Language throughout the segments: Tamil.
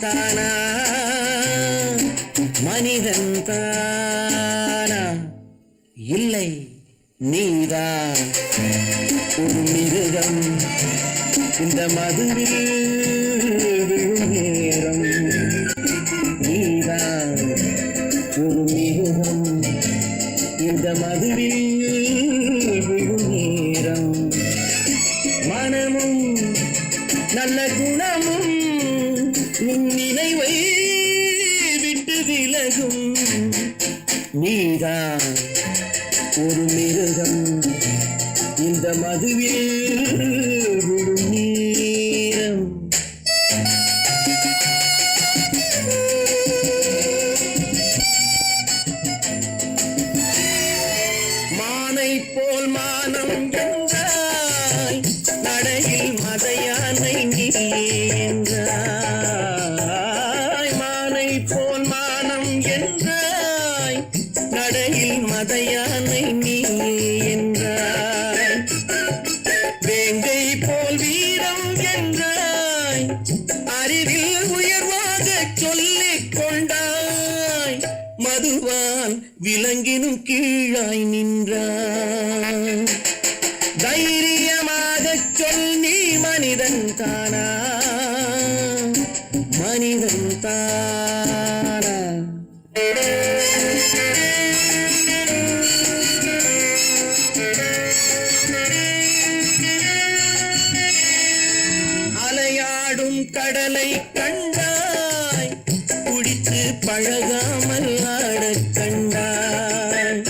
தானா மனிதன் தானா இல்லை நீதான் ஒரு மிருகம் இந்த மதுவில் விழும் நேரம் நீதான் ஒரு மிருகம் இந்த மதுவில் விழும் நேரம் மனமும் நல்ல குணமும் உன் நினைவை விட்டு விலகும் நீதான் ஒரு மிருகம் இந்த மதுவில் விழும் நேரம் மானை போல் மானம் என்றாய் நடையில் மதையானை நீ என்றாய் மானை போல் மானம் என்றாய் நடையில் மதையானை நீ என்றாய் வேங்கை போல் வீரம் என்றாய் அறிவில் உயர்வாக சொல்லிக் கொண்டாய் மதுவான் விலங்கினும் கீழாய் நின்றாய் தைரியமாக சொல் நீ மனிதன் தானா மனிதன் தானா அலையாடும் கடலை கண்டாய் குடித்து பழகாமல் ஆடக் கண்டாய்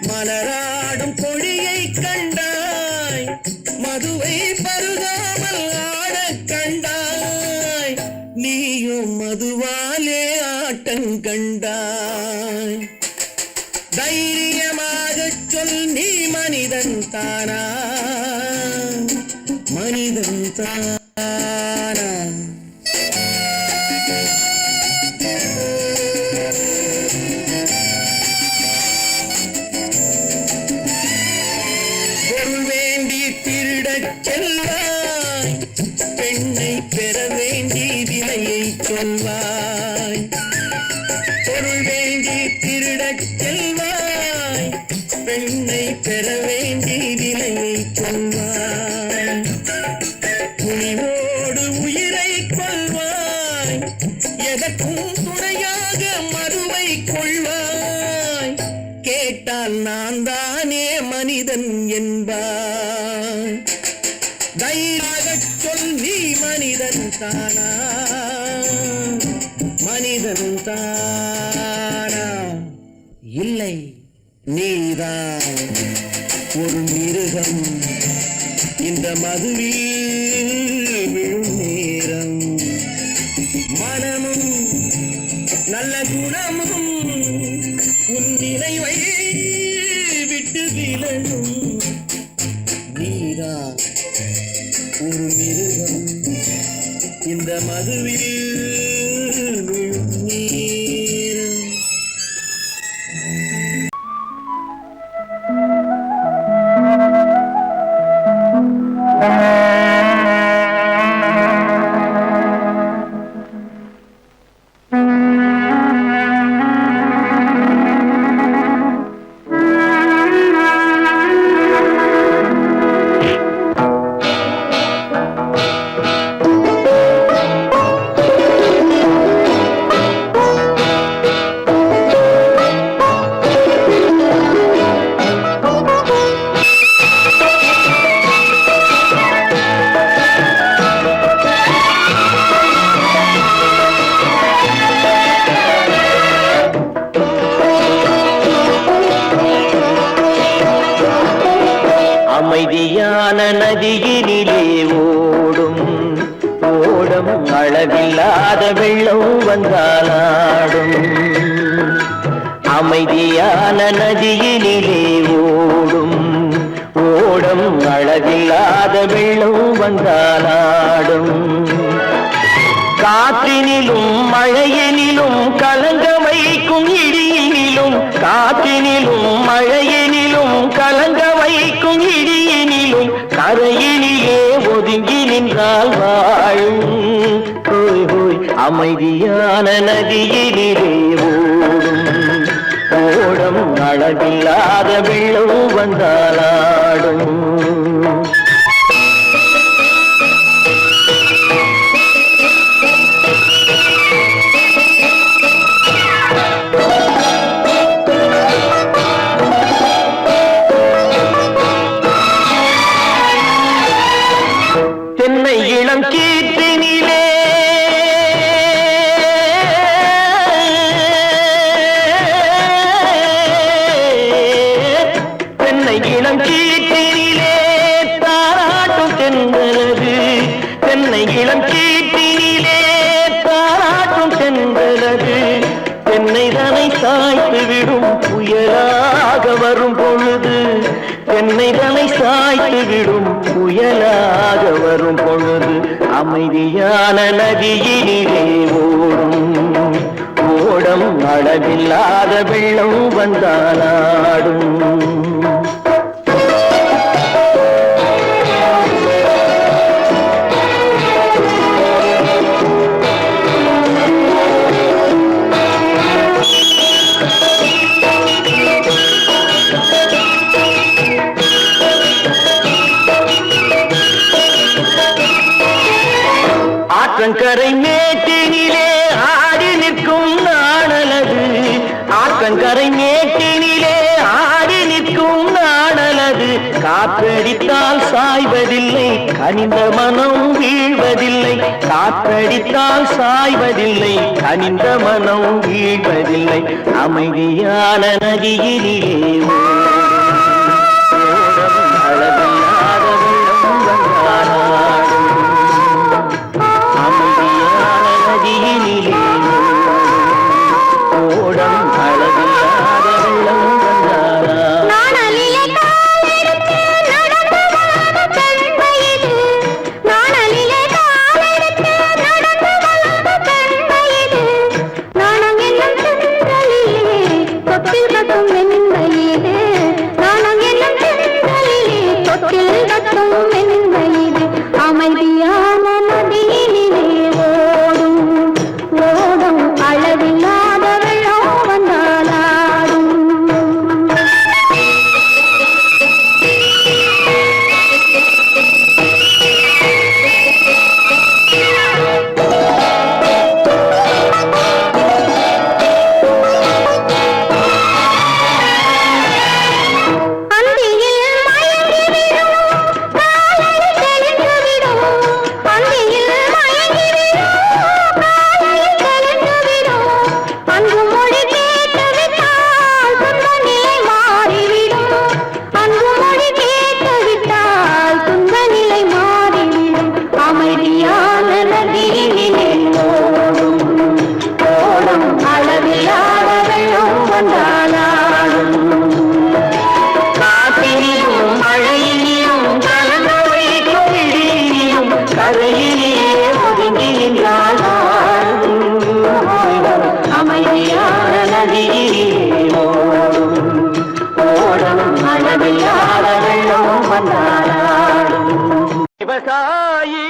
மலராடும் பொழியை கண்டாய் மதுவை பருகாமல் ஆடக் கண்டாய் நீயும் மதுவாலே ஆட்டம் கண்டாய் தைரியமாக சொல் நீ மனிதன் தானா மனிதன் தானா பொருள் வேண்டி திருடச் செல்வாய் பெண்ணை பெற வேண்டி விலையை சொல்வாய் பொருள் வேண்டி திருடச் செல்வாய் பெண்ணை பெற வேண்டி விலையை சொல்வாய் துணிவோடு உயிரை கொள்வாய் எதற்கும் துணையாக மறுவை கொள்வாய் கேட்டால் நான் தானே மனிதன் என்பாய் தைரியமாகச் சொல் நீ மனிதன் தானா மனிதன் தானா இல்லை நீதான் ஒரு மிருகம் இந்த மதுவில் விழும் நேரம் மனமும் நல்ல குணமும் உன் நினைவை விட்டு விலகும் நீதான் ஒரு மிருகம் இந்த மதுவில் விழும் நேரம் அமைதியான நதியினிலே ஓடும் ஓடம் அளவில்லாத வெள்ளம் வந்தாலாடும் அமைதியான நதியினிலே ஓடும் ஓடம் அளவில்லாத வெள்ளம் வந்தாலாடும் காற்றினிலும் மழையினிலும் கலங்க வைக்கும் இடியினிலும் காற்றினிலும் மழையினிலும் கலங்க வைக்கும் இடியினிலும் கரையினிலே ஒதுங்கி நின்றால் வாழும் ஹோய் ஹோய் அமைதியான நதியிலே ஓடும் ஓடம் அளவில்லாத வெள்ளம் வந்தாலாடும். தென்னை இளம் கீற்றினிலே தென்னை இளம் கீற்றினிலே தாராட்டும் தென்றலது. தென்னை இளம் கீற்றினிலே தாராட்டும் தென்றலது. தென்னை தனை சாய்த்து விடும் புயலாக வரும் பொழுது. தென்னை தனை சாய்த்து விடும் புயலாக வரும் பொழுது. அமைதியான நதியினிலே ஓடும் ஓடம் அளவில்லாத வெள்ளம் வந்தாலாடும். ஆற்றங்கரை மேட்டினிலே ஆடி நிற்கும் நாணலது. ஆற்றங்கரை மேட்டினிலே ஆடி நிற்கும் நாணலது. காற்றடித்தால் சாய்வதில்லை, கனிந்த மனம் வீழ்வதில்லை. காற்றடித்தால் சாய்வதில்லை, கனிந்த மனம் வீழ்வதில்லை. அமைதியான நதியினிலே ஓடும் அளவில்லாத வெள்ளம் வந்தாலாடும். அமைதியான நதியினிலே ஓடம் அளவில்லாத வெள்ளம் வந்தாலாடும். நாணலிலே காலெடுத்து நடந்து வளர்ந்த பெண்மையிது. நாணலிலே காலெடுத்து நடந்து வளர்ந்த பெண்மையிது. நாணம் என்னும் தென்றலிலே தொட்டில் கட்டும் மென்மையிது. நாணம் என்னும் தென்றலிலே தொட்டில் கட்டும் மென்மையிது. அமைதியான நதியினிலே ஓடும் ஓடும் அளவில்லாத வெள்ளம் வந்தாலாடும். அந்தியில் மயங்கிவிடும் காலை தெளிந்துவிடும். அந்தியில் மயங்கிவிடும் காலை தெளிந்துவிடும். அன்பு மொழி கேட்டுவிட்டால் துன்ப நிலை மாறிவிடும். அன்பு மொழி கேட்டுவிட்டால் துன்ப நிலை மாறிவிடும். அமைதியான நதியினிலே ஓடும் ஓடும் அளவில்லாத வெள்ளம் வந்தாலாடும். காற்றினிலும் மழையினிலும் கலந்த வைக்கும் இடியினிலும் கரையிலே ஒதுங்கி நின்றால் அமைதியான நதியிலே ஓடும் ஓடும் அளவில்லாத வெள்ளம் வந்தாலாடும். விவசாயி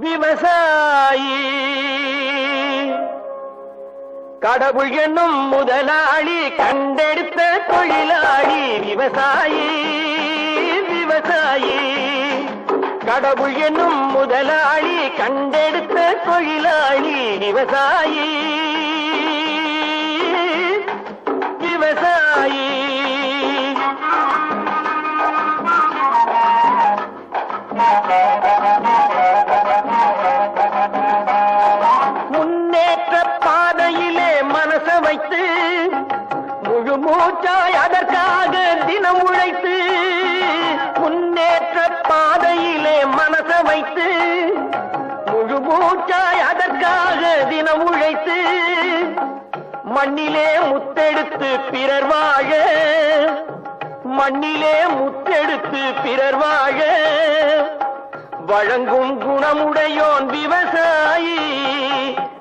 விவசாயி கடவுள் என்னும் முதலாளி கண்டெடுத்த தொழிலாளி. விவசாயி விவசாயி கடவுள் என்னும் முதலாளி கண்டெடுத்த தொழிலாளி. விவசாயி விவசாயி முன்னேற்ற பாதையிலே மனச வைத்து முழு மூச்சாய் அதற்காக தினம் உழைத்து. முன்னேற்ற பாதையிலே மனச வைத்து முழு மூச்சாய் அதற்காக தினம் உழைத்து. மண்ணிலே முத்தெடுத்து பிறர் வாழ மண்ணிலே முத்தெடுத்து பிறர் வாழ வழங்கும் குணமுடையோன் விவசாயி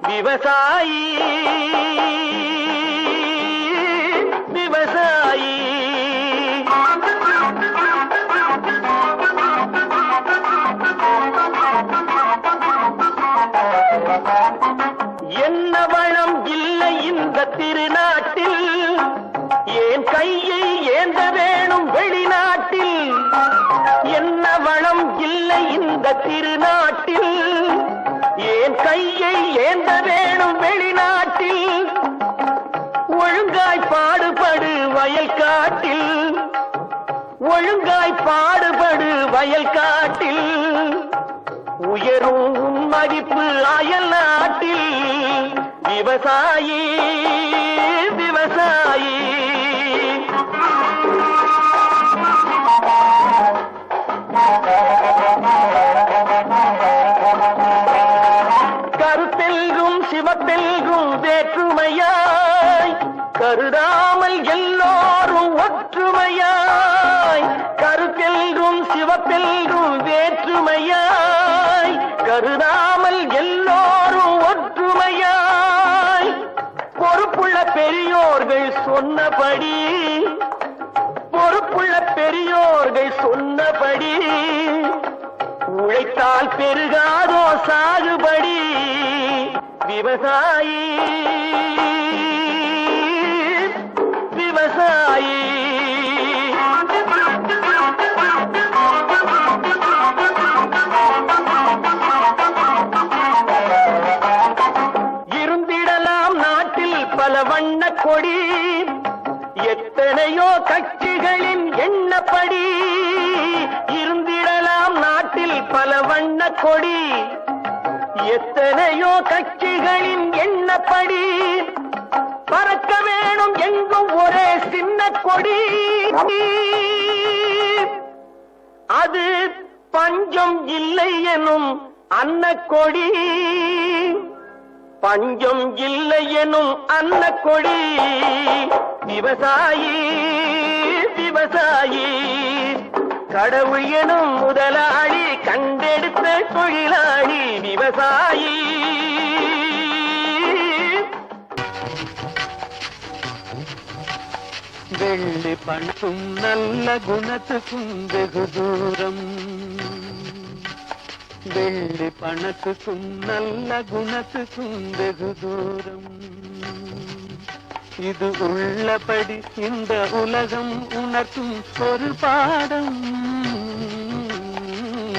விவசாயி விவசாயி. திருநாட்டில் ஏன் கையை ஏந்த வேணும் வெளிநாட்டில் என்ன வளம் இல்லை இந்த திருநாட்டில் ஏன் கையை ஏந்த வேணும் வெளிநாட்டில் ஒழுங்காய் பாடுபடு வயல் காட்டில் ஒழுங்காய் பாடுபடு வயல் காட்டில் உயரும் மதிப்பு அயல் நாட்டில் விவசாயி விவசாயி கருத்தெல்கும் சிவத்தெல்கும் வேற்றுமையாய் கருதாமல் எல்லோரும் ஒற்றுமையாய் கருத்தெல்கும் சிவத்தெல்கும் வேற்றுமையாய் கருதாமல் எல்லோரும் ஒற்றுமையாய் பொறுப்புள்ள பெரியோர்கள் சொன்னபடி பொறுப்புள்ள பெரியோர்கள் சொன்னபடி உழைத்தால் பெருகாதோ சாகுபடி விவசாயி விவசாயி இருந்திடலாம் நாட்டில் பல வண்ண கொடி எத்தனையோ கட்சிகளின் எண்ணப்படி இருந்திடலாம் நாட்டில் பல வண்ண கொடி எத்தனையோ கட்சிகளின் எண்ணப்படி பறக்க வேணும் எங்கும் ஒரே சின்ன கொடி அது பஞ்சம் இல்லை எனும் அன்னக்கொடி பஞ்சம் இல்லை எனும் அன்னக்கொடி விவசாயி விவசாயி கடவுள் எனும் முதலாளி கண்டெடுத்த தொழிலாளி விவசாயி வெள்ளி பணத்தும் நல்ல குணத்துக்கும் வெகு தூரம் வெள்ளி பணத்துக்கும் நல்ல குணத்துக்கும் வெகு தூரம் இது உள்ளபடி இந்த உலகம் உணர்த்தும் ஒரு பாடம்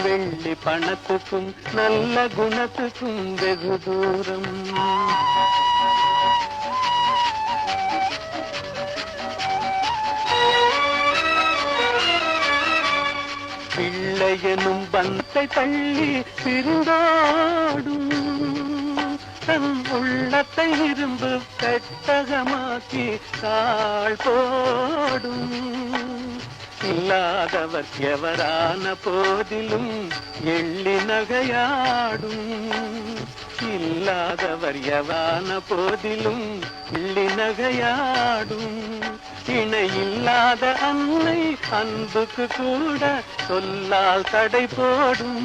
வெள்ளி பணத்துக்கும் நல்ல குணத்துக்கும் வெகு தூரம் பிள்ளையனும் பந்தை தள்ளி பிரிந்தாடும் தன் உள்ளத்தை இரும்பு பெட்டகமாக்கி தாழ் போடும் இல்லாதவர் எவரான போதிலும் எள்ளி நகையாடும் இல்லாதவர் எவரான போதிலும் எள்ளி நகையாடும் இணை இல்லாத அன்னை அன்புக்கு கூட சொல்லால் தடை போடும்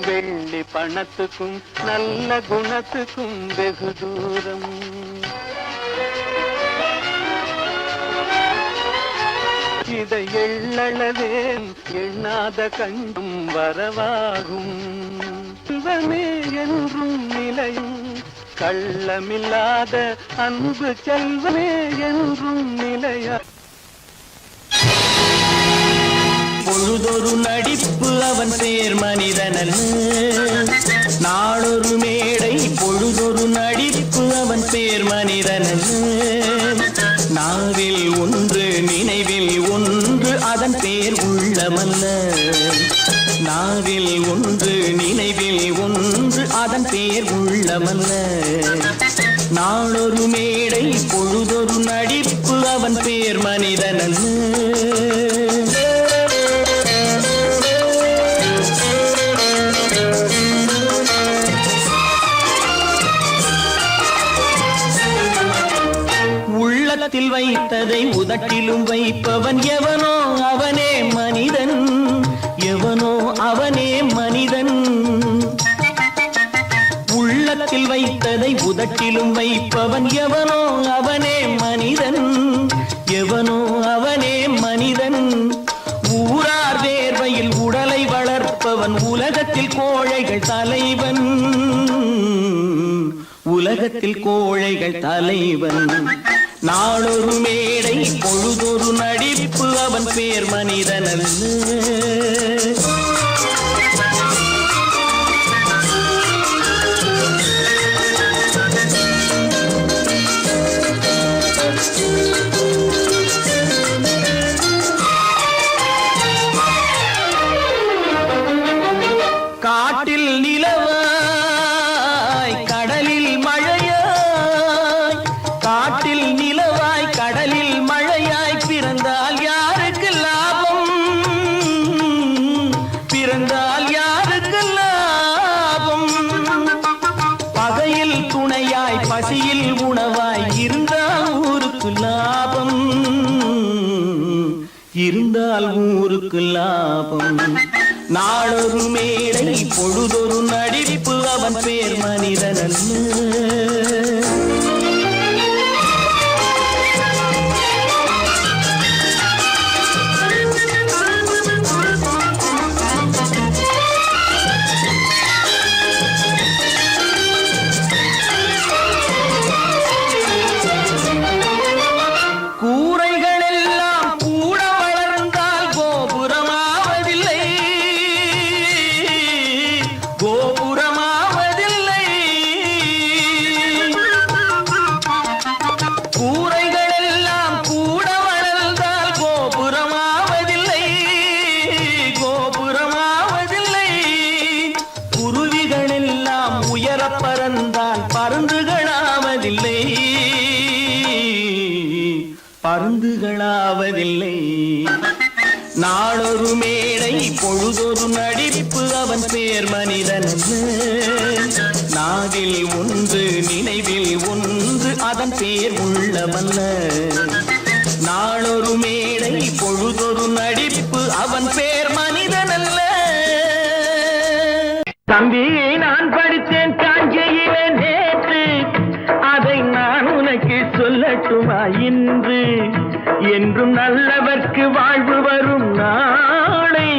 வெள்ளி பணத்துக்கும் நல்ல குணத்துக்கும் வெகு தூரம் இதை எள்ளளவேன் எண்ணாத கண்டும் வரவாகும் சிவமே என்றும் நிலையும் கள்ளமில்லாத அன்பு செல்வமே என்றும் நிலையா பொழுதொரு நடிப்பு அவன் பேர் மனிதனன் நாளொரு மேடை பொழுதொரு நடிப்பு அவன் பேர் மனிதனன் நாவில் ஒன்று நினைவில் ஒன்று அதன் பேர் உள்ளமல்ல நாவில் ஒன்று நினைவில் ஒன்று அதன் பேர் உள்ளமல்ல நாளொரு மேடை பொழுதொரு நடிப்பு அவன் பேர் மனிதனன் உள்ளத்தில் வைத்ததை உதட்டிலும் வைப்பவன் எவனோ அவனே மனிதன் எவனோ அவனே மனிதன் உள்ளத்தில் வைத்ததை உதட்டிலும் வைப்பவன் எவனோ அவனே மனிதன் எவனோ அவனே மனிதன் ஊரார் வேர்வையில் உடலை வளர்ப்பவன் உலகத்தில் கோழைகள் தலைவன், உலகத்தில் கோழைகள் தலைவன். நாளொரு மேடை பொழுதொரு நடிப்பு அவன் பேர் மனிதனல்ல. காட்டில் நிலவாய் கடலில் மழையாய், காட்டில் நிலவாய் கடலில் மழையாய் பிறந்தால் யாருக்கு லாபம், பிறந்தால் யாருக்கு லாபம். பகையில் துணையாய் பசியில் உணவாய் இருந்தால் ஊருக்கு லாபம், இருந்தால் ஊருக்கு லாபம். நாளொரு மேடை பொழுதொரு நடிப்பு அவன் பேர் மனிதனல்ல. பறந்தால் பருந்துகளாவதில்லை, பருந்துகளாவதில்லை. நாளொரு மேடை பொழுதொரு நடிப்பு அவன் பேர் மனிதனல்ல. நாவில் ஒன்று நினைவில் ஒன்று அதன் பேர் உள்ளவல்ல. நாளொரு மேடை பொழுதொரு நடிப்பு அவன் பேர் மனிதனல்ல. தம்பி, நான் படித்தேன் காஞ்சியிலே நேற்று, அதை நான் உனக்கு சொல்லட்டுமா இன்று? என்றும் நல்லவர்க்கு வாழ்வு வரும் நாளை,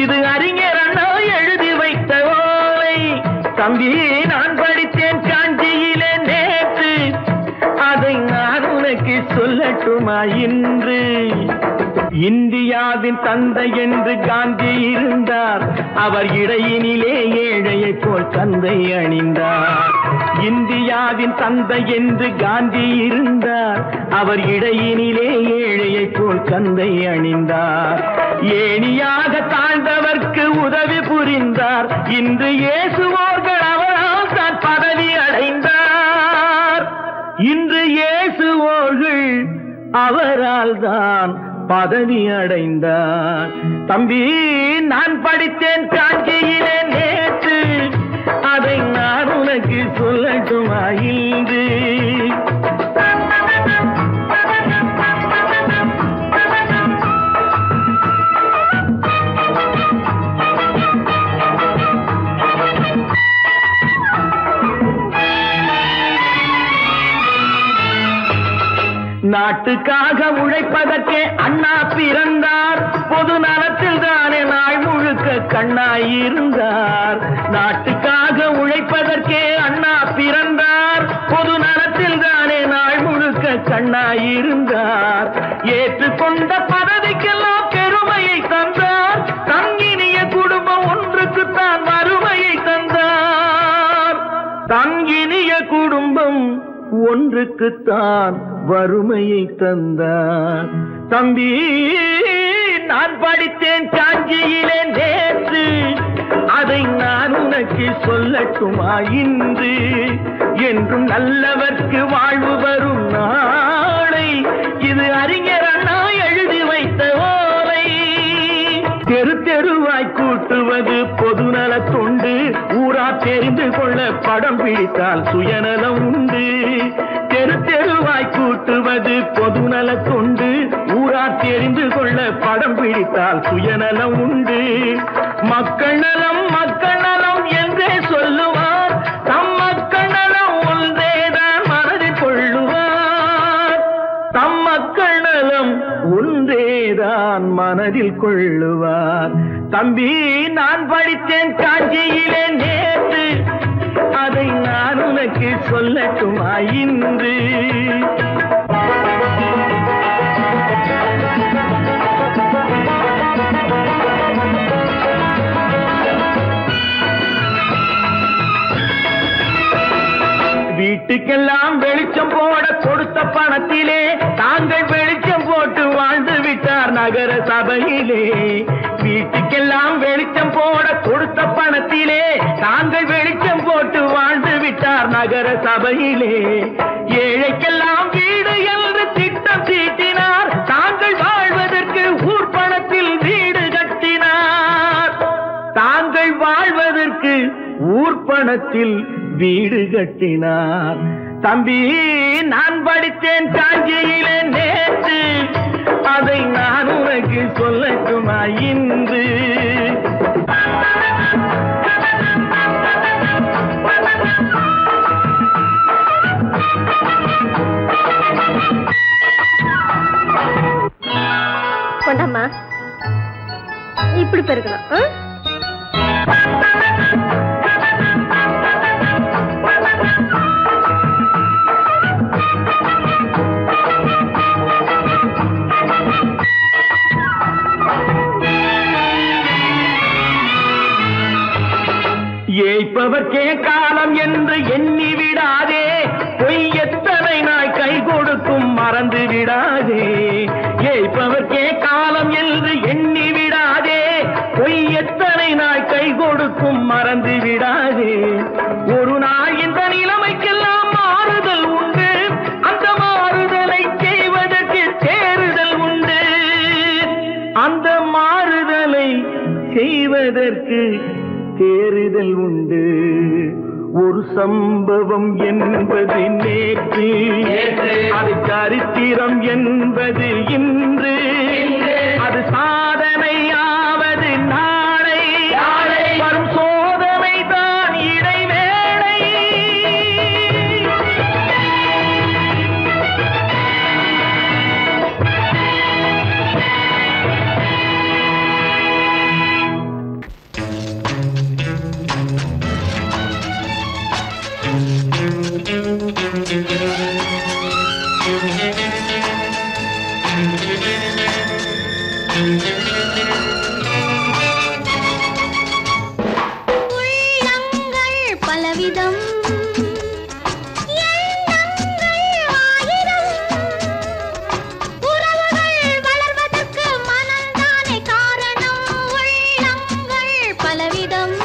இது அறிஞர் அண்ணா எழுதி வைத்த ஓலை. தம்பி, நான் படித்தேன் காஞ்சியிலே நேற்று, அதை நான் உனக்கு சொல்லட்டுமா இன்று? இந்தியாவின் தந்தை என்று காந்தி இருந்தார், அவர் இடையினிலே ஏழையை போல் தந்தை அணிந்தார். இந்தியாவின் தந்தை என்று காந்தி இருந்தார், அவர் இடையினிலே ஏழையை போல் தந்தை அணிந்தார். ஏணியாக தாழ்ந்தவர்க்கு உதவி புரிந்தார், இன்று இயேசுவோர்கள் அவரால் தான் பதவி அடைந்தார். இன்று இயேசுவோர்கள் அவரால் தான் பதவி அடைந்தார். தம்பி, நான் படித்தேன் காஞ்சியிலே நேற்று, அதை நான் உனக்கு சொல்லட்டுமா இன்று? நாட்டுக்காக உழைப்பதற்கே அண்ணா பிறந்தார், பொது நலத்தில் தானே நாள் முழுக்க கண்ணாயிருந்தார். நாட்டுக்காக உழைப்பதற்கே அண்ணா பிறந்தார், பொது நலத்தில் தானே நாள் முழுக்க கண்ணாயிருந்தார். ஏற்றுக்கொண்ட பதவிக்கெல்லாம் பெருமையை தந்தார், தங்கினிய குடும்பம் ஒன்றுக்குத்தான் வறுமையை தந்தார். தங்கினிய குடும்பம் ஒன்றுக்குத்தான் வறுமையை தந்தார். தம்பி, நான் படித்தேன் காஞ்சியிலே நேற்று, அதை நான் உனக்கு சொல்லட்டுமா இன்று? என்றும் நல்லவர்க்கு வாழ்வு வரும் நாளை, இது அறிஞர் அண்ணா எழுதி வைத்த ஓலை. தெரு தெருவாய் கூட்டுவது பொதுநல தொண்டு, ஊரா தெரிந்து கொள்ள படம் பிடித்தால் சுயநலம் உண்டு. தெரு தெருவாய் கூட்டுவது பொதுநல தொண்டு, ஊரா தெரிந்து கொள்ள படம் பிடித்தால் சுயநலம் உண்டு. மக்கள் நலம் மக்கள் நலம் என்றே சொல்லுவார், தம் மக்கள் நலம் ஒன்றேதான் மனதில் கொள்ளுவார். தம் மக்கள் நலம் ஒன்றேதான் மனதில் கொள்ளுவார். தம்பி, நான் படித்தேன் படித்தேன் காஞ்சியிலே நேற்று, அதை நான் உனக்கு சொல்லட்டுமா இன்று? வீட்டுக்கெல்லாம் வெளிச்சம் போட கொடுத்த பணத்திலே தாங்கள் வெளிச்சம் போட்டு வாழ்ந்து விட்டார் நகர சபையிலே. வீட்டுக்கெல்லாம் வெளிச்சம் போட கொடுத்த பணத்திலே தாங்கள் வெளிச்சம் போட்டு வாழ்ந்து விட்டார் நகர சபையிலே. ஏழைக்கெல்லாம் வீடு என்று திட்டம் தீட்டினார், தாங்கள் வாழ்வதற்கு ஊர் பணத்தில் வீடு கட்டினார். தாங்கள் வாழ்வதற்கு ஊர் பணத்தில் வீடு கட்டினார். தம்பி, நான் படித்தேன் காஞ்சியிலே நேற்று, அதை நான் உனக்கு சொல்லட்டுமா இன்று? கொண்டாமா, இப்படி பெருக்கணும். ஏய்ப்பவர்க்கே காலம் என்று எண்ணி விடாதே, பொய் எத்தனை நாய் கை கொடுக்கும் மறந்து விடாதே. ஏய்ப்பவர்க்கே காலம் என்று எண்ணி விடாதே, பொய் எத்தனை நாய் கை கொடுக்கும் மறந்து விடாதே. ஒரு நாள் இந்த நிலைமைக்கெல்லாம் மாறுதல் உண்டு, அந்த மாறுதலை செய்வதற்கு தேறுதல் உண்டு. அந்த மாறுதலை செய்வதற்கு தேறுதல் உண்டு. ஒரு சம்பவம் என்பது நேற்று, அது சரித்திரம் என்பது இன்று. அது சாதனையாவது நாளை, வரும் சோதனை தான் இடைவேளை. உள்ளங்கள் பலவிதம், எண்ணங்கள் ஆயிரம். உறவுகள் வளர்வதற்கு மனம்தானே காரணம். உள்ளங்கள் பலவிதம்,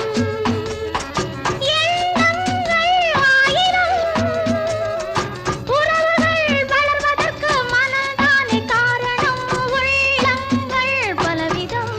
எண்ணங்கள் ஆயிரம். உறவுகள் வளர்வதற்கு மனம்தானே காரணம். உள்ளங்கள் பலவிதம்.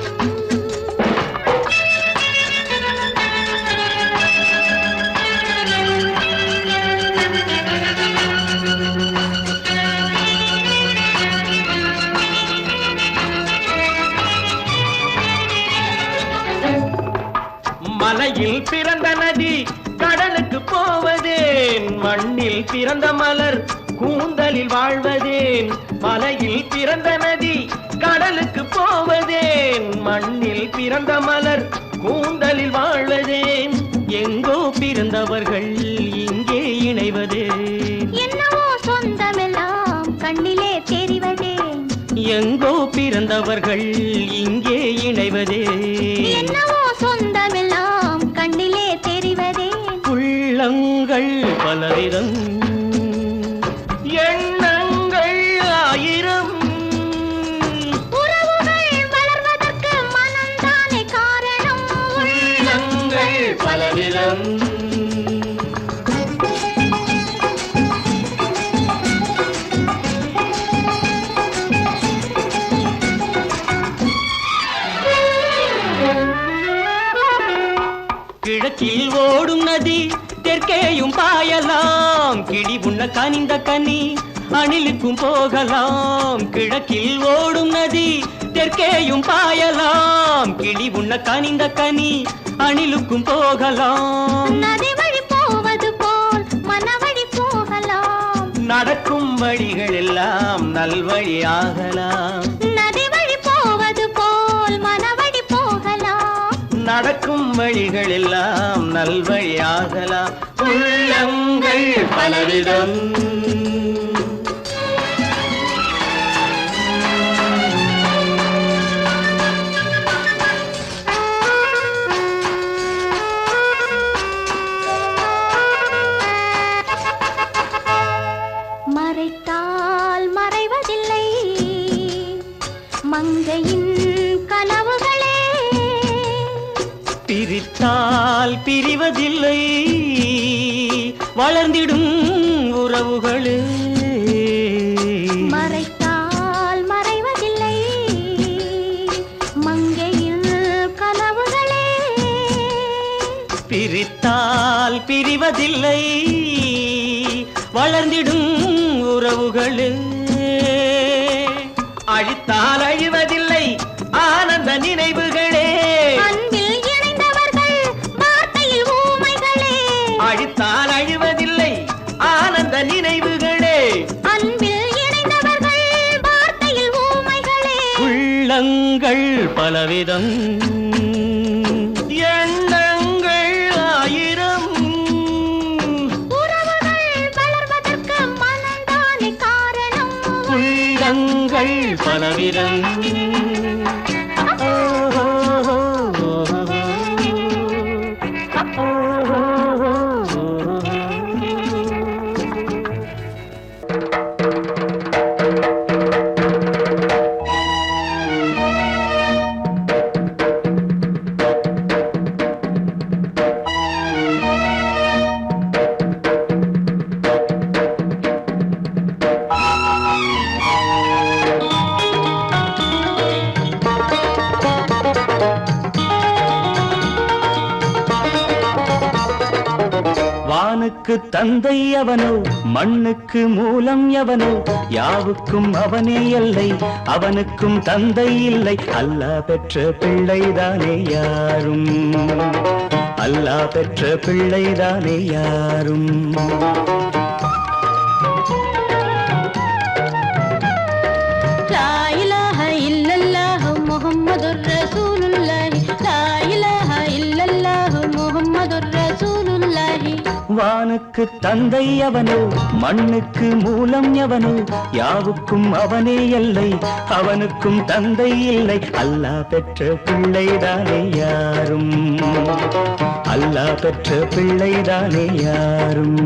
மலையில் பிறந்த நதி கடலுக்கு போவதேன், மண்ணில் பிறந்த மலர் கூந்தலில் வாழ்வதேன். மலையில் பிறந்த நதி கடலுக்கு போவதேன், மண்ணில் பிறந்த மலர் கூந்தலில் வாழ்வதேன். எங்கோ பிறந்தவர்கள் இங்கே இணைவதே, என்னவோ சொந்தமெல்லாம் கண்ணிலே தெரிவதே. எங்கோ பிறந்தவர்கள் இங்கே இணைவதே. என்னவோ சொந்தமெல்லாம் கண்ணிலே தெரிவதே. உள்ளங்கள் பலவிதம், எண்ணங்கள் ஆயிரம். உறவுகள் வளர்வதற்கு மனம்தானே காரணம். உள்ளங்கள் பலவிதம். கிழக்கில் ஓடும் நதி தெற்கேயும் பாயலாம், கிளி உண்ண கனிந்த கனி அணிலுக்கும் போகலாம். கிழக்கில் ஓடும் நதி தெற்கேயும் பாயலாம், கிளி உண்ண கனிந்த கனி அணிலுக்கும் போகலாம். நதி வழி போவது போல் மனவழி போகலாம். நடக்கும் வழிகள் எல்லாம் நல்வழியாகலாம். நதி வழி போவது போல் மனவழி போகலாம். நடக்கும் வழிகள் எல்லாம் நல்வழியாகலாம். உள்ளங்கள் பலவிதம். மறைத்தால் மறைவதில்லை மங்கையின் கனவுகளே, பிரித்தால் பிரிவதில்லை வளர்ந்திடும் உறவுகளே. மறைத்தால் மறைவதில்லை மங்கையின் கனவுகளே, பிரித்தால் பிரிவதில்லை வளர்ந்திடும் உறவுகளே. அழித்தால் அழிவதில்லை ஆனந்த நினைவுகளே. அன்பில் இணைந்தவர்கள் வார்த்தையில் ஊமைகளே, அழித்தால் அழிவதில்லை ஆனந்த நினைவுகளே. அன்பில் இணைந்தவர்கள் வார்த்தையில் ஊமைகளே. உள்ளங்கள் பலவிதம், எண்ணங்கள் ஆயிரம். உறவுகள் வளர்வதற்கு மனம்தானே காரணம். உள்ளங்கள் பலவிதம். வானுக்கு தந்தை அவனோ, மண்ணுக்கு மூலம் எவனோ, யாவுக்கும் அவனே எல்லை, அவனுக்கும் தந்தை இல்லை. அல்லாஹ் பெற்ற பிள்ளைதானே யாரும், அல்லாஹ் பெற்ற பிள்ளைதானே யாரும். லா இலாஹ இல்லல்லாஹு முஹம்மதுர் ரசூலுல்லாஹி, லா இலாஹ இல்லல்லாஹு முஹம்மதுர் ரசூலுல்லாஹி. வானுக்கு தந்தை அவனோ, மண்ணுக்கு மூலம் எவனோ, யாவுக்கும் அவனே எல்லை, அவனுக்கும் தந்தை இல்லை. அல்லாஹ் பெற்ற பிள்ளைதானே யாரும், அல்லாஹ் பெற்ற பிள்ளைதானே யாரும்.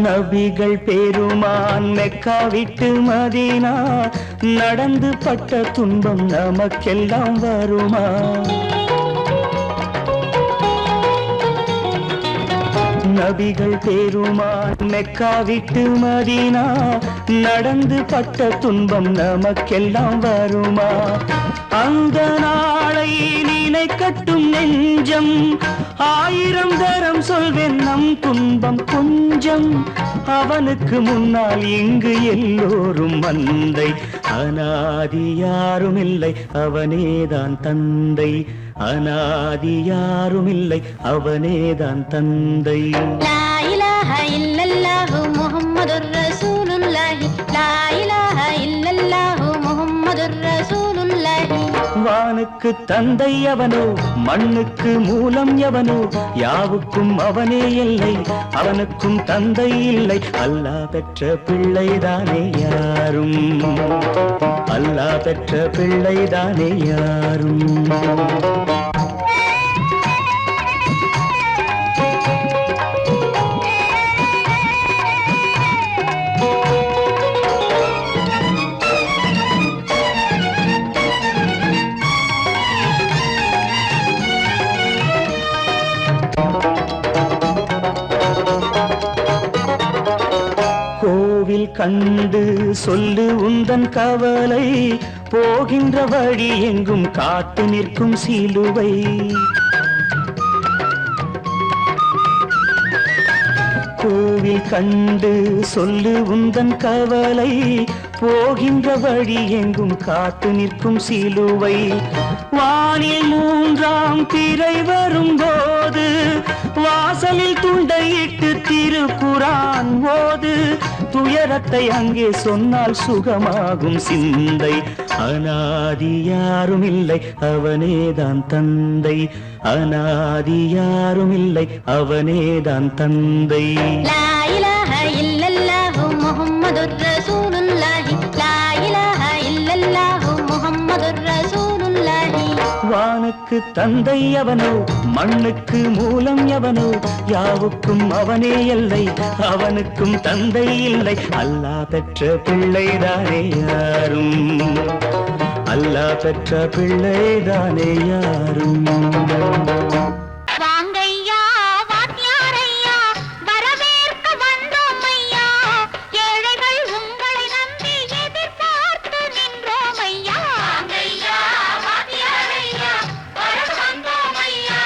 நபிகள் பெருமான் மெக்கா விட்டு மதீனா நடந்து பட்ட துன்பம் நமக்கெல்லாம் வருமா? நபிகள் பெருமான் மெக்கா விட்டு மதீனா நடந்து பட்ட துன்பம் நமக்கெல்லாம் வருமா? அந்த நாளை நினைக்கட்டும் நெஞ்சம், ஆயிரம் தரம் சொல்வேன் நம் துன்பம் கொஞ்சம். அவனுக்கு முன்னால் இங்கு எல்லோரும் மந்தை, அனாதி யாரும் இல்லை அவனேதான் தந்தை, அனாதி யாரும் இல்லை அவனேதான் தந்தை. லா இலாஹ இல்லல்லாஹு முஹம்மதுர் ரசூலுல்லாஹி, லா இலாஹ இல்லல்லாஹு முஹம்மதுர் ரசூலுல்லாஹி. வானுக்கு தந்தை அவனோ, மண்ணுக்கு மூலம் எவனோ, யாவுக்கும் அவனே எல்லை, அவனுக்கும் தந்தை இல்லை. அல்லாஹ் பெற்ற பிள்ளைதானே யாரும், அல்லாஹ் பெற்ற பிள்ளைதானே யாரும். கோவில் கண்டு சொல்லு உந்தன் கவலை, போகின்ற வழி எங்கும் காத்து நிற்கும் சிலுவை. கோவில் கண்டு சொல்லு உந்தன் கவலை, போகின்ற வழி எங்கும் காத்து நிற்கும் சிலுவை வானில் மூன்றாம் பிறை வரும்போது வாசலில் துண்டையிட்டு திருக்குரான் ஓது துயரத்தை அங்கே சொன்னால் சுகமாகும் சிந்தை அநாதி யாரும் இல்லை அவனேதான் தந்தை அநாதி யாரும் இல்லை அவனேதான் தந்தை லா இலாஹ இல்லல்லாஹு முஹம்மதுர் ரசூலுல்லாஹி லா இலாஹ இல்லல்லாஹு முஹம்மதுர் ரசூலுல்லாஹி வானுக்கு தந்தை அவனோ மண்ணுக்கு மூலம் எவனோ யாவுக்கும் அவனே எல்லை அவனுக்கும் தந்தை இல்லை அல்லாஹ் பெற்ற பிள்ளைதானே யாரும் அல்லாஹ் பெற்ற பிள்ளைதானே யாரும் வாங்கையா வாத்தியாரையா வரவேற்க வந்தோம் ஐயா ஏழைகள் உங்களை நம்பி எதிர்பார்த்து நின்றோம் ஐயா வாங்கையா வாத்தியாரையா வரவேற்க வந்தோம் ஐயா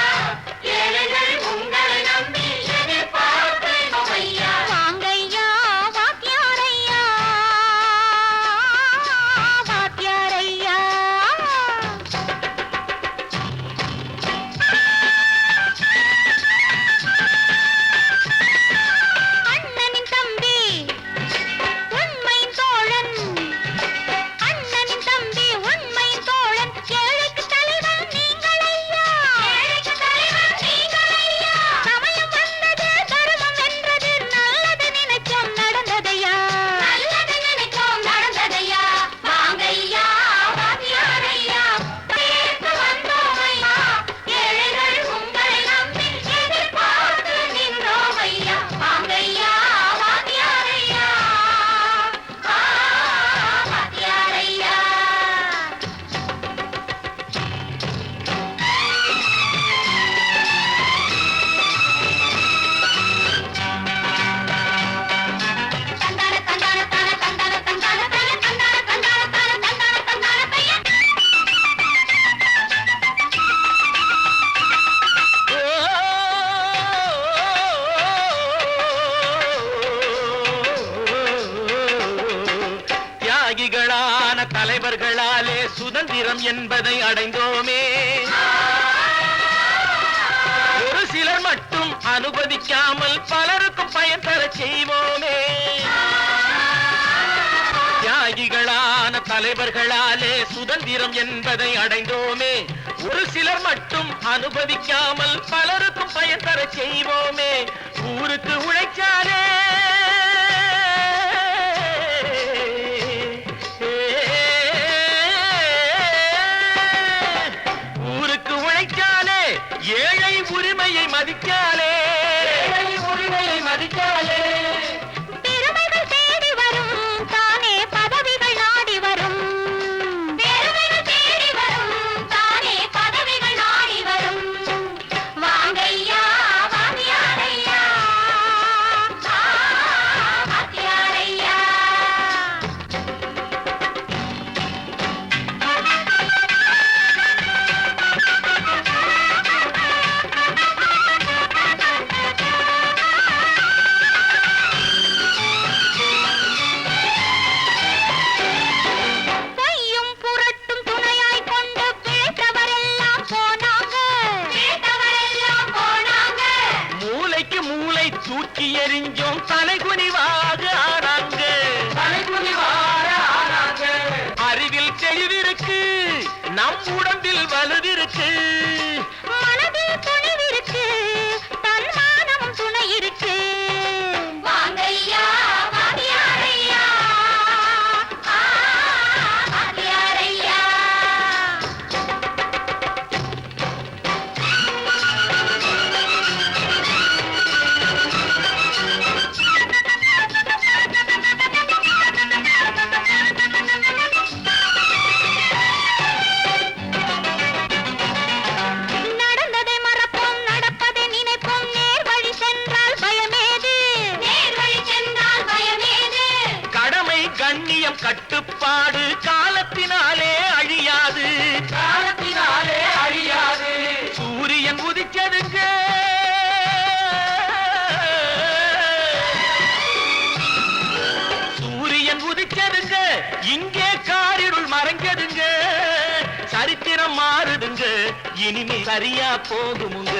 ஏழைகள் உங்களை நம்பி எதிர்பார்த்து நின்றோம் ஐயா வாங்கையா வாத்தியாரையா வாத்தியாரையா அண்ணனின் தம்பி உண்மையின் தோழன் அண்ணனின் தம்பி உண்மையின் தோழன் ஏழைக்கு தலைவன் நீங்கள் ஐயா ஏழைக்கு தலைவன் நீங்கள் ஐயா சமயம் வந்தது தர்மம் வென்றது நல்லது நினைச்சோம் நடந்ததையா நல்லது நினைச்சோம் நடந்ததையா வாங்கையா வாத்தியாரையா பேர்த்து வந்தோம் ஐயா ஏழைகள் உங்களை நம்பி எதிர்பார்த்து நின்றோம் ஐயா வாங்கையா வாத்தியாரையா வாத்தியாரையா தந்தான தந்தான தான தந்தான தந்தான தான தந்தான தந்தான தான தந்தான தந்தான பையா தியாகிகளான தலைவர்களாலே சுதந்திரம் என்பதை அடைந்தோமே ஒரு சிலர் மட்டும் அனுமதிக்காமல் பலருக்கும் பயன் தர செய்வோமே தியாகிகளான தலைவர்களாலே சுதந்திரம் என்பதை அடைந்தோமே ஒரு சிலர் மட்டும் அனுமதிக்காமல் பலருக்கும் பயன் தர செய்வோமே ஊருக்கு உழைச்சாலே ஊருக்கு உழைச்சாலே ஏழை உரிமையை மதிக்காலே உரிமையை மதிக்காலே பெருமைகள் தேடி வரும் தானே பதவிகள் நாடி வரும் பெருமைகள் தேடி வரும் தானே பதவிகள் நாடி வரும் வாங்கையா வாத்தியாரையா வாத்தியாரையா பொய்யும் புரட்டும் துணையாய் கொண்டு பிழைத்தவரெல்லாம் போனாங்க பிழைத்தவரெல்லாம் போனாங்க மூளைக்கு மூளை தூக்கி எறிஞ்சோம் தலைகுனிவாக ஆனாங்க தலைகுனிவாக ஆனாங்க அறிவில் தெளிவிருக்கு நம் உடம்பில் வலுவிருக்கு மனதில் துணிவிருக்கு தன்மானமும் துணை இருக்கு வாங்கையா வாத்தியாரையா வாத்தியாரையா நடந்ததை மறப்போம் நடப்பதை நினைப்போம் நேர் வழி சென்றால் பயமேது நேர் வழி சென்றால் பயமேது கடமை கண்ணியம் கட்டுப்பாடு காலத்தினாலே அழியாது காலத்தினாலே அழியாது சூரியன் உதிச்சதுங்க சூரியன் உதிச்சதுங்க இனிமே சரியா போகுமுங்க.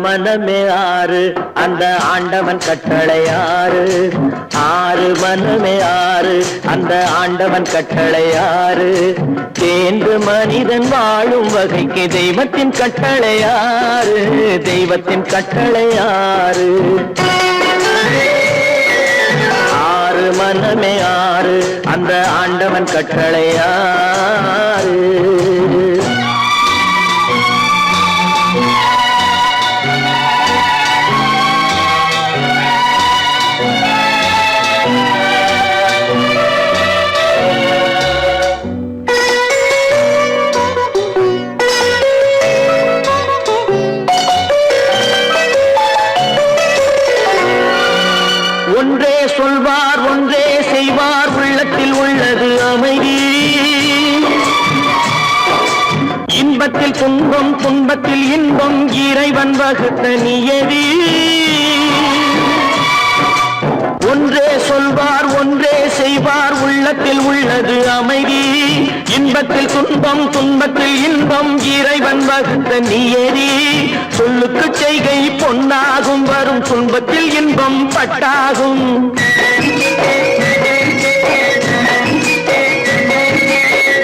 மனமே ஆறு அந்த ஆண்டவன் கட்டளை ஆறு. ஆறு மனமே ஆறு அந்த ஆண்டவன் கட்டளை ஆறு. தேர்ந்து மனிதன் வாழும் வகைக்கு தெய்வத்தின் கட்டளை ஆறு. தெய்வத்தின் கட்டளை ஆறு. ஆறு மனமே ஆறு அந்த ஆண்டவன் கட்டளை ஆறு. ஒன்றே சொல்வார் ஒன்றே செய்வார் உள்ளத்தில் உள்ளது அமைதி. இன்பத்தில் துன்பம் துன்பத்தில் இன்பம் இறைவன் வகுத்த நியதி. ஒன்றே சொல்வார் ஒன்றே செய்வார் உள்ளத்தில் உள்ளது அமைதி. இன்பத்தில் துன்பம் துன்பத்தில் இன்பம் இறைவன் வகுத்த நியதி. சொல்லுக்கு செய்கை பொன்னாகும் வரும் துன்பத்தில் இன்பம் பட்டாகும்.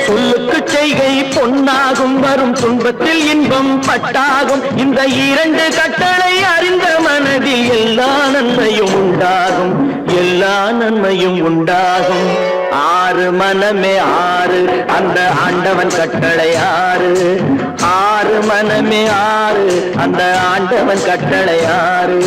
சொல்லுக்கு செய்கை பொன்னாகும் வரும் துன்பத்தில் இன்பம் பட்டாகும். இந்த இரண்டு கட்டளை அறிந்த மனதில் எல்லா நன்மையும் உண்டாகும். எல்லா நன்மையும் உண்டாகும். ஆறு மனமே ஆறு அந்த ஆண்டவன் கட்டளை ஆறு. ஆறு மனமே ஆறு அந்த ஆண்டவன் கட்டளை ஆறு.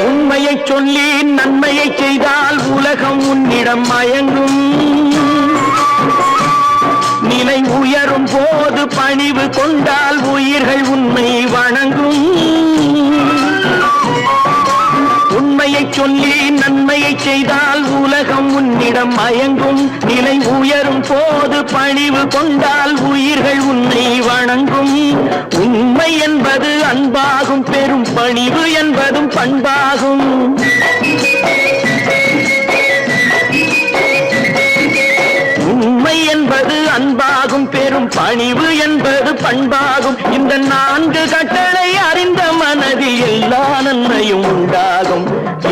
உண்மையை சொல்லி நன்மையை செய்தால் உலகம் உன்னிடம் மயங்கும். நிலை உயரும் போது பணிவு கொண்டால் உயிர்கள் உன்னை வணங்கும். உண்மையை சொல்லி நன்மையை செய்தால் உலகம் உன்னிடம் மயங்கும். நிலை உயரும் போது பணிவு கொண்டால் உயிர்கள் உன்னை வணங்கும். உண்மை என்பது அன்பாகும் பெரும் பணிவு என்பதும் பண்பாகும். உண்மை என்பது அன்பாகும் பெரும் பணிவு என்பது பண்பாகும். இந்த நான்கு கட்டளை அறிந்த மனதில் எல்லா நன்மையும் உண்டாகும்.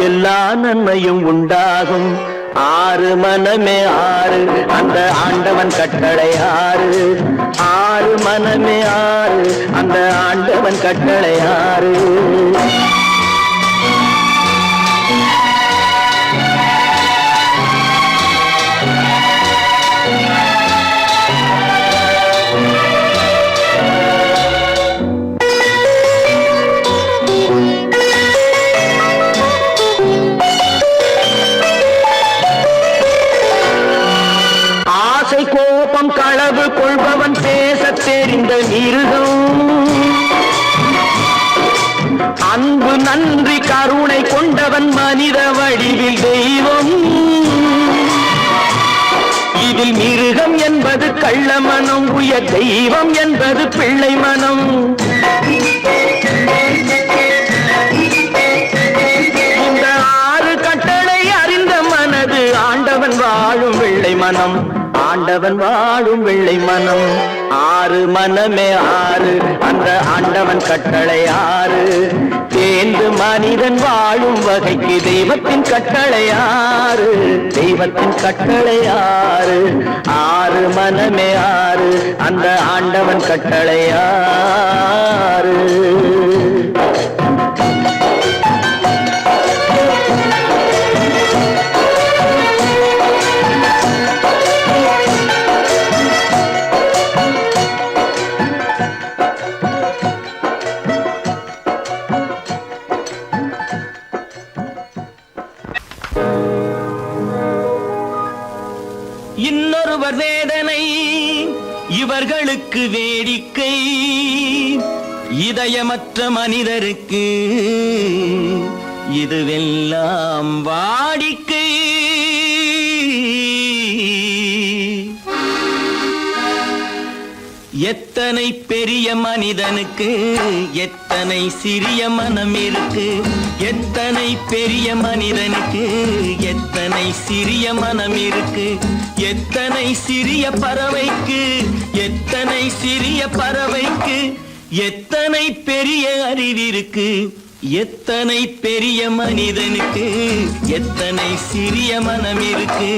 எல்லா நன்மையும் உண்டாகும். ஆறு மனமே ஆறு அந்த ஆண்டவன் கட்டளை ஆறு. ஆறு மனமே ஆறு அந்த ஆண்டவன் கட்டளை ஆறு. கோபம் களவு கொள்பவன் பேச தெரிந்த மிருகம். அன்பு நன்றி கருணை கொண்டவன் மனித வடிவில் தெய்வம். இதில் மிருகம் என்பது கள்ள மனம். உயர் தெய்வம் என்பது பிள்ளை மனம். இந்த ஆறு கட்டளை அறிந்த மனது ஆண்டவன் வாழும் வெள்ளை மனம். ஆண்டவன் வாழும் வெள்ளை மனம். ஆறு மனமே ஆறு, அந்த ஆண்டவன் கட்டளை ஆறு. தேர்ந்து மனிதன் வாழும் வகைக்கு தெய்வத்தின் கட்டளை ஆறு, தெய்வத்தின் கட்டளை ஆறு. ஆறு மனமே ஆறு, அந்த ஆண்டவன் கட்டளை ஆறு. இன்னொருவர் வேதனை இவர்களுக்கு வேடிக்கை, இதயமற்ற மனிதருக்கு இதுவெல்லாம் வாடிக்கை. எத்தனை பெரிய மனிதனுக்கு எத்தனை சிறிய மனம் இருக்கு, எத்தனை பெரிய மனிதனுக்கு எத்தனை சிறிய மனம் இருக்கு. எத்தனை சிறிய பறவைக்கு எத்தனை சிறிய பறவைக்கு எத்தனை பெரிய அறிவிருக்கு. எத்தனை பெரிய மனிதனுக்கு எத்தனை சிறிய மனம் இருக்கு.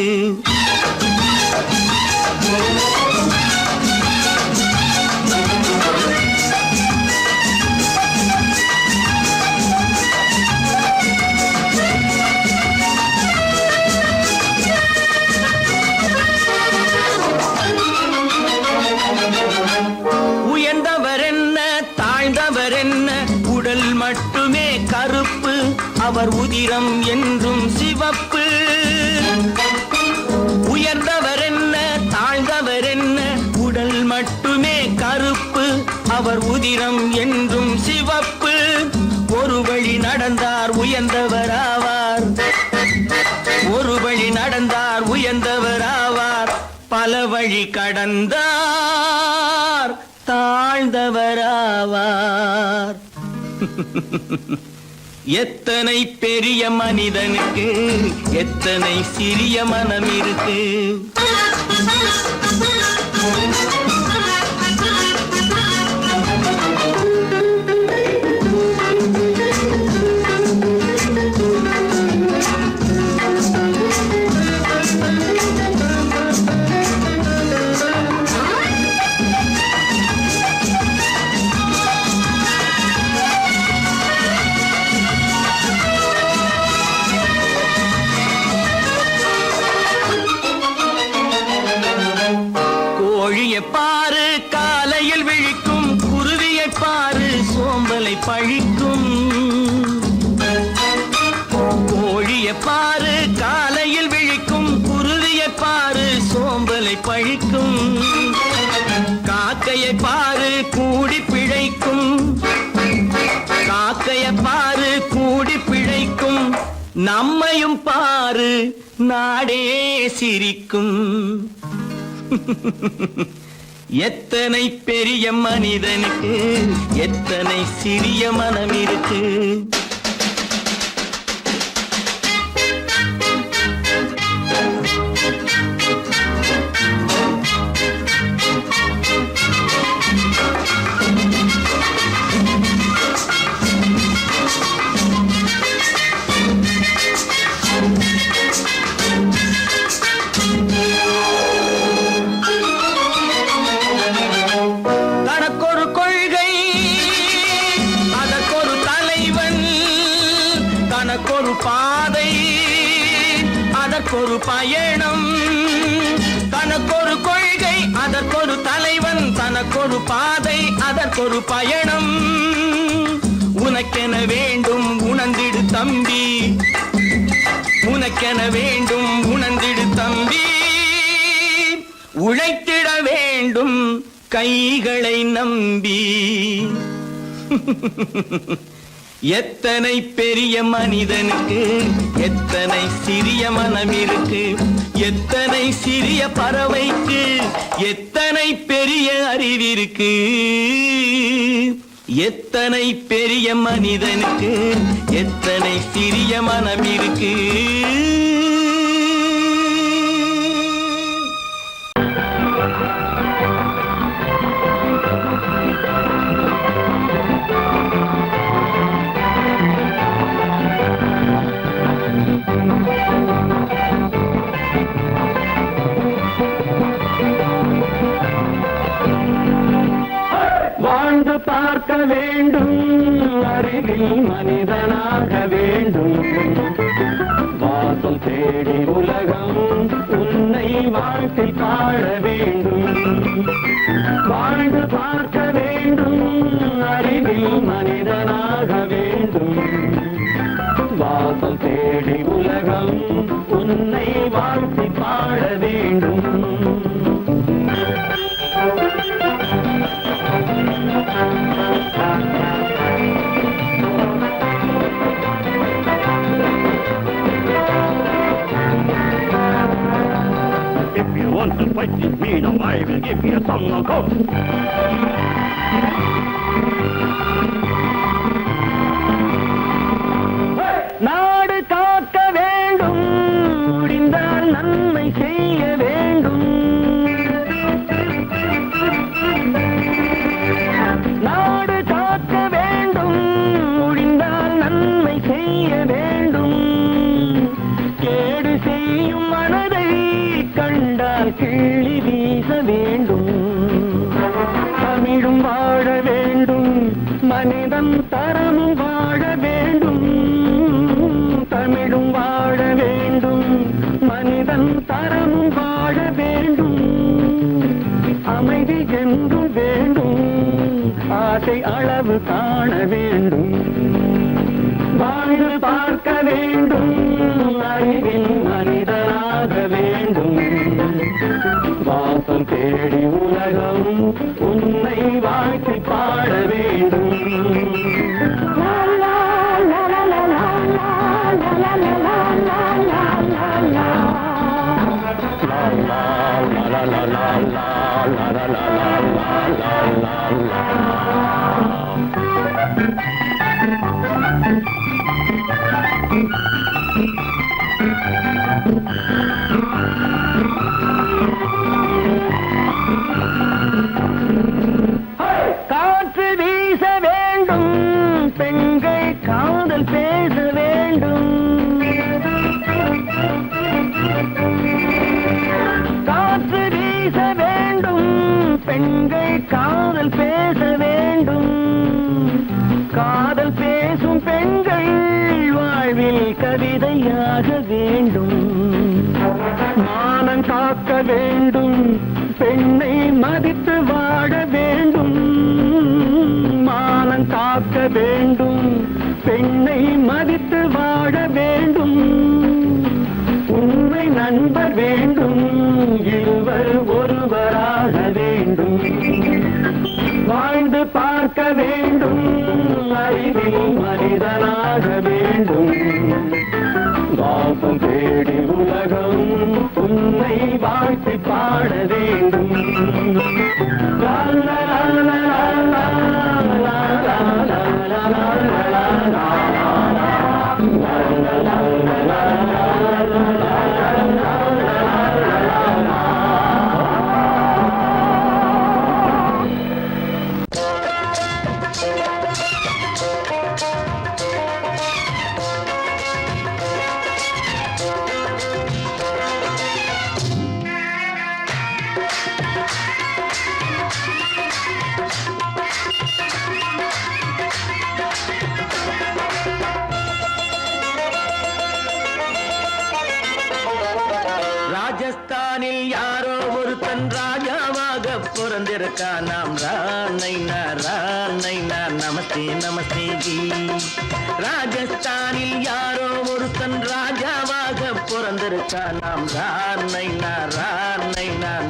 உயர்ந்தவர் என்ன தாழ்ந்தவர் என்ன, உடல் மட்டுமே கருப்பு, அவர் உதிரம் என்றும் சிவப்பு. உயர்ந்தவர் என்ன தாழ்ந்தவர் என்ன, உடல் மட்டுமே கருப்பு, அவர் உதிரம் என்றும் சிவப்பு. ஒரு வழி நடந்தார் உயர்ந்தவர் ஆவார், ஒரு வழி நடந்தார் உயர்ந்தவர் ஆவார். பல வழி கடந்தார் தாழ்ந்தவராவார். எத்தனை பெரிய மனிதனுக்கு எத்தனை சிறிய மனம் இருக்கு. பாரு காலையில் விழிக்கும், குருவியை பாரு சோம்பலை பழிக்கும். கோழியை பாரு காலையில் விழிக்கும், குருவியை பாரு சோம்பலை பழிக்கும். காக்கையை பாரு கூடி பிழைக்கும், காக்கையை பாரு கூடி பிழைக்கும். நம்மையும் பாரு நாடே சிரிக்கும். எத்தனை பெரிய மனிதனுக்கு எத்தனை சிறிய மனம் இருக்கு. தனக்கொரு பாதை அதற்கொரு பயணம், தனக்கொரு கொள்கை அதற்கொரு தலைவன், தனக்கொரு பாதை அதற்கொரு பயணம். உனக்கென வேண்டும் உணர்ந்திடு தம்பி, உனக்கென வேண்டும் உணர்ந்திடு தம்பி. உழைத்திட வேண்டும் கைகளை நம்பி. எத்தனை பெரிய மனிதனுக்கு எத்தனை சிறிய மனம் இருக்கு. எத்தனை சிறிய பறவைக்கு எத்தனை பெரிய அறிவிருக்கு. எத்தனை பெரிய மனிதனுக்கு எத்தனை சிறிய மனம் இருக்கு. வாசல் தேடி உலகம் உன்னை வாழ்த்தி பாட வேண்டும். If you want to fight with me, now I will give you a song of hope. நாடு காக்க வேண்டும், முடிந்தால் நன்மை செய்ய வேண்டும். நாடு காக்க வேண்டும், முடிந்தால் நன்மை செய்ய வேண்டும். கேடு செய்யும் மனதை கண்டால் கிள்ளி வீச வேண்டும். தமிழும் வாழ வேண்டும், மனிதன் தரமும் வாழ வேண்டும். தமிழும் வாழ வேண்டும், மனிதன் தரமும் வாழ வேண்டும். அமைதி என்றும் வேண்டும், ஆசை அளவு காண வேண்டும். வாழ்ந்து பார்க்க வேண்டும், அறிவின் மனிதனாக வேண்டும். வாசம் தேடி உலகம் உன்னை வாழ்த்தி பாட வேண்டும். காற்று வீச வேண்டும், பெண்கள் காதல் பேச வேண்டும். காற்று வீச வேண்டும், பெண்கள் காதல் பேச வேண்டும். காதல் பேசும் பெண்கள் வாழ்வில் கவிதையாக வேண்டும். மானம் காக்க வேண்டும், பெண்ணை மதித்து வாழ வேண்டும். மானம் காக்க வேண்டும், பெண்ணை மதித்து வாழ வேண்டும். உண்மை நண்பர் வேண்டும், இருவர் ஒருவராக வேண்டும். வாழ்ந்து பார்க்க வேண்டும், அறிவில் மனிதனாக வேண்டும். வாசம் தேடி உலகம் உன்னை வாழ்த்தி பாட வேண்டும். லா லா லா லா லா லா லா லா லா லா லா. ராஜஸ்தானில் யாரோ ஒருத்தன் ராஜாவாக பிறந்திருக்கான். நாம் ராணைனா நமஸ்தே நமஸ்தே ஜி. ராஜஸ்தானில் யாரோ ஒருத்தன் ராஜாவாக பிறந்திருக்கான். நாம் ராணைனா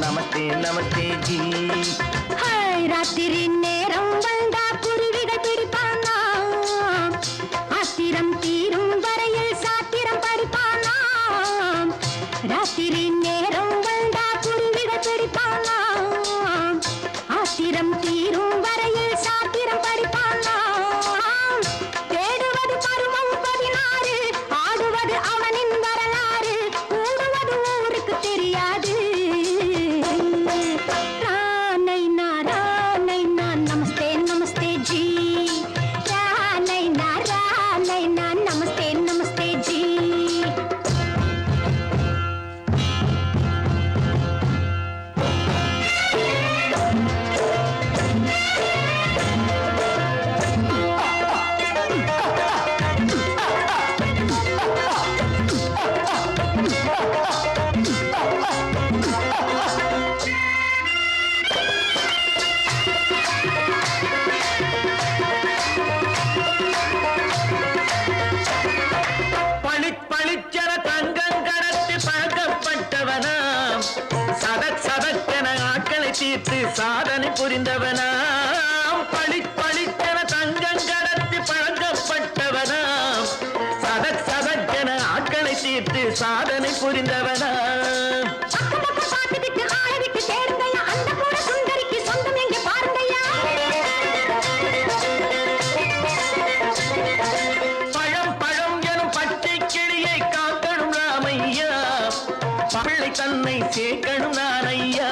நமஸ்தே நமஸ்தே ஜி. ராத்திரி நேரம் வந்தா குருவிகள் பிடிப்பானா, ஆத்திரம் தீரும் வரையில் சாத்திரம் படிப்பானா. ராத்திரி நேரம் வந்தா குருவிகள் பிடிப்பானா, ஆத்திரம் தீரும் வரையில் சாத்திரம் படிப்பானா. தேடுவது பருவம் 16, ஆடுவது அவனின் வரலாறு, கூடுவது ஊருக்கு தெரியாது. ராணைனா புரிந்தவனாம் பளிச்சென தங்கம் கடத்தி பழக்கப்பட்டவனாம் சதக் சதக்கென ஆட்களை தீர்த்து சாதனை புரிந்தவனாம் பழம் எனும் பச்சை கிளியை காக்கணும் ராமையா பிள்ளை தன்னை சேர்க்கணும் நான் ஐயா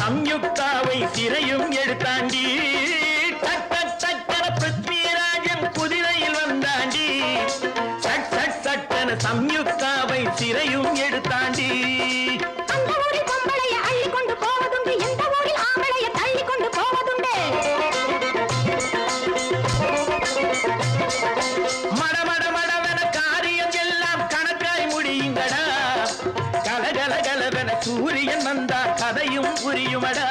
சம்யுக்தாவை சிறையும் எடுத்தாண்டி சட்டன பிருத்விராஜன் குதிரையில் வந்தாண்டி சட்டன சம்யுக்தாவை சிறையும் எடுத்தாண்டி மடமடவென காரியம் எல்லாம் கணக்காய் முடியுங்கடா கலகலகலவென சூரியன் வந்தா கதையும் புரியுமடா